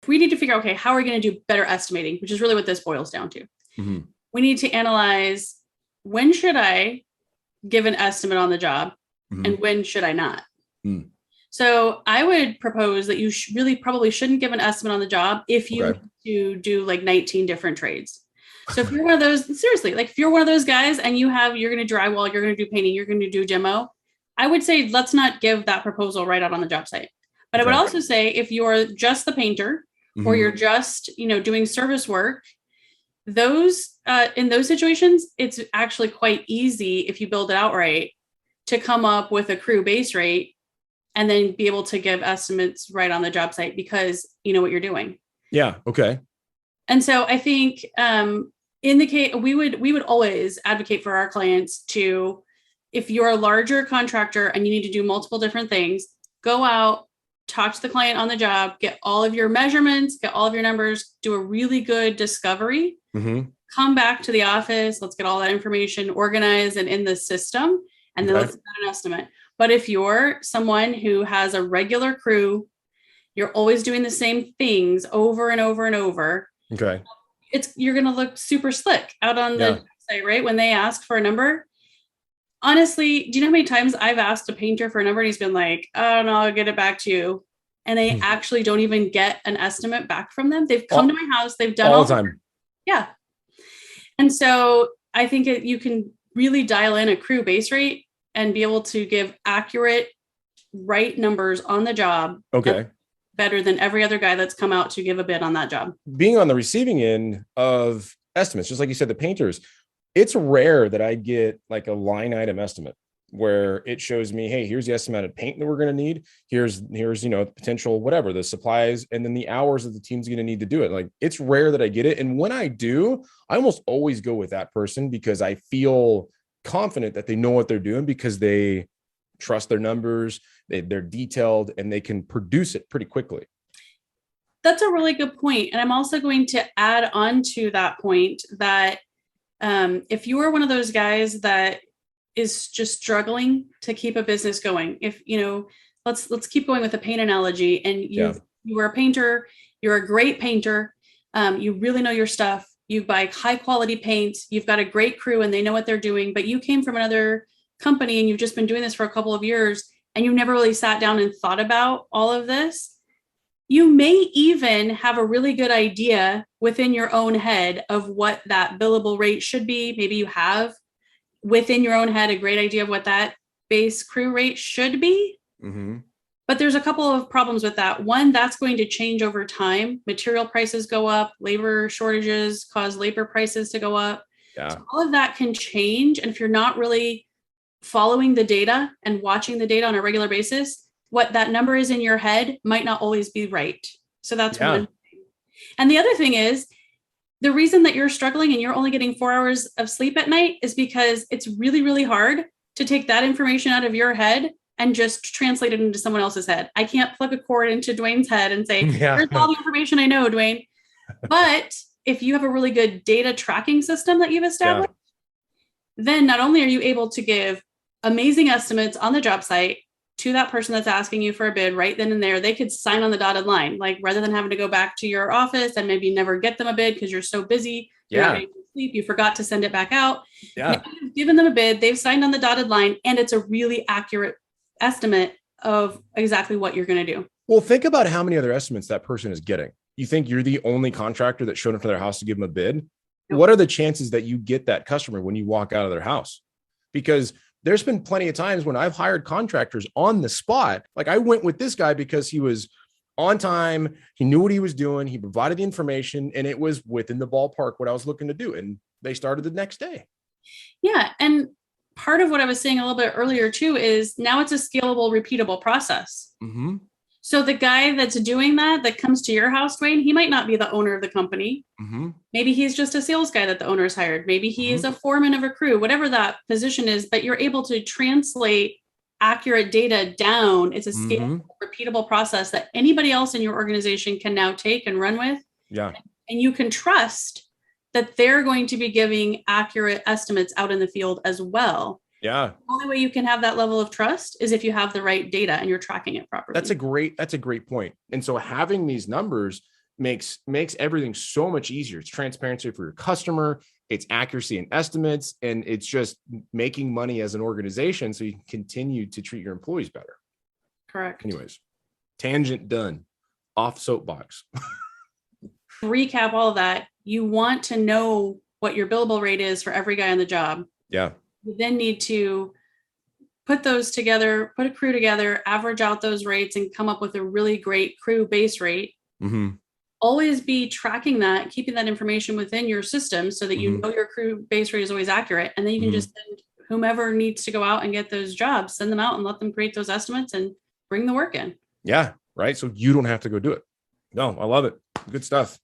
we need to figure out, okay, how are we going to do better estimating, which is really what this boils down to. Mm-hmm. We need to analyze, when should I give an estimate on the job and when should I not? So I would propose that you really probably shouldn't give an estimate on the job if you need to do like 19 different trades. So if you're one of those, seriously, like if you're one of those guys and you're going to drywall, you're going to do painting, you're going to do demo, I would say, let's not give that proposal right out on the job site. But I would also say, if you're just the painter or you're just, doing service work, those in those situations, it's actually quite easy, if you build it out right, to come up with a crew base rate and then be able to give estimates right on the job site because you know what you're doing. Yeah. Okay. And so I think in the case, we would always advocate for our clients to, if you're a larger contractor and you need to do multiple different things, go out, talk to the client on the job, get all of your measurements, get all of your numbers, do a really good discovery, come back to the office, let's get all that information organized and in the system, and then let's get an estimate. But if you're someone who has a regular crew, you're always doing the same things over and over and over. Okay. You're going to look super slick out on the site, right? When they ask for a number. Honestly, do you know how many times I've asked a painter for a number and he's been like, oh no, I'll get it back to you. And they actually don't even get an estimate back from them. They've come to my house. They've done all the time. Yeah. And so I think you can really dial in a crew base rate and be able to give accurate, right numbers on the job. Okay. Better than every other guy that's come out to give a bid on that job. Being on the receiving end of estimates, just like you said, the painters, it's rare that I get like a line item estimate where it shows me, hey, here's the estimated paint that we're going to need. Here's, potential, whatever, the supplies, and then the hours that the team's going to need to do it. Like, it's rare that I get it. And when I do, I almost always go with that person because I feel confident that they know what they're doing because they trust their numbers, they're detailed, and they can produce it pretty quickly. That's a really good point. And I'm also going to add on to that point that if you are one of those guys that is just struggling to keep a business going, if, let's keep going with the paint analogy, and you are a painter, you're a great painter, you really know your stuff, you buy high quality paints, you've got a great crew and they know what they're doing, but you came from another company and you've just been doing this for a couple of years and you never really sat down and thought about all of this. You may even have a really good idea within your own head of what that billable rate should be. Maybe you have within your own head a great idea of what that base crew rate should be. But there's a couple of problems with that. One, that's going to change over time. Material prices go up, labor shortages cause labor prices to go up. Yeah. So all of that can change. And if you're not really following the data and watching the data on a regular basis, what that number is in your head might not always be right. So that's one thing. And the other thing is, the reason that you're struggling and you're only getting 4 hours of sleep at night is because it's really, really hard to take that information out of your head and just translate it into someone else's head. I can't plug a cord into Dwayne's head and say, here's all the information I know, Dwayne. But if you have a really good data tracking system that you've established, then not only are you able to give amazing estimates on the job site to that person that's asking you for a bid right then and there, they could sign on the dotted line, like rather than having to go back to your office and maybe never get them a bid because you're so busy, you're not able to sleep, you forgot to send it back out. Now you've given them a bid, they've signed on the dotted line, and it's a really accurate estimate of exactly what you're going to do. Well, think about how many other estimates that person is getting. You think you're the only contractor that showed up to their house to give them a bid? Nope. What are the chances that you get that customer when you walk out of their house? Because there's been plenty of times when I've hired contractors on the spot. Like, I went with this guy because he was on time. He knew what he was doing. He provided the information, and it was within the ballpark what I was looking to do. And they started the next day. Yeah. And part of what I was saying a little bit earlier too is now it's a scalable, repeatable process. So the guy that's doing that comes to your house, Dwayne, he might not be the owner of the company. Maybe he's just a sales guy that the owner's hired. Maybe he is a foreman of a crew, whatever that position is, but you're able to translate accurate data down. It's a scalable, repeatable process that anybody else in your organization can now take and run with. Yeah. And you can trust that they're going to be giving accurate estimates out in the field as well. Yeah. The only way you can have that level of trust is if you have the right data and you're tracking it properly. That's a great point. And so having these numbers makes everything so much easier. It's transparency for your customer, it's accuracy in estimates, and it's just making money as an organization so you can continue to treat your employees better. Correct. Anyways, tangent done. Off soapbox. Recap all of that. You want to know what your billable rate is for every guy on the job. Yeah. You then need to put those together, put a crew together, average out those rates, and come up with a really great crew base rate. Mm-hmm. Always be tracking that, keeping that information within your system so that you Mm-hmm. know your crew base rate is always accurate. And then you can just send whomever needs to go out and get those jobs, send them out and let them create those estimates and bring the work in. Yeah. Right. So you don't have to go do it. No, I love it. Good stuff.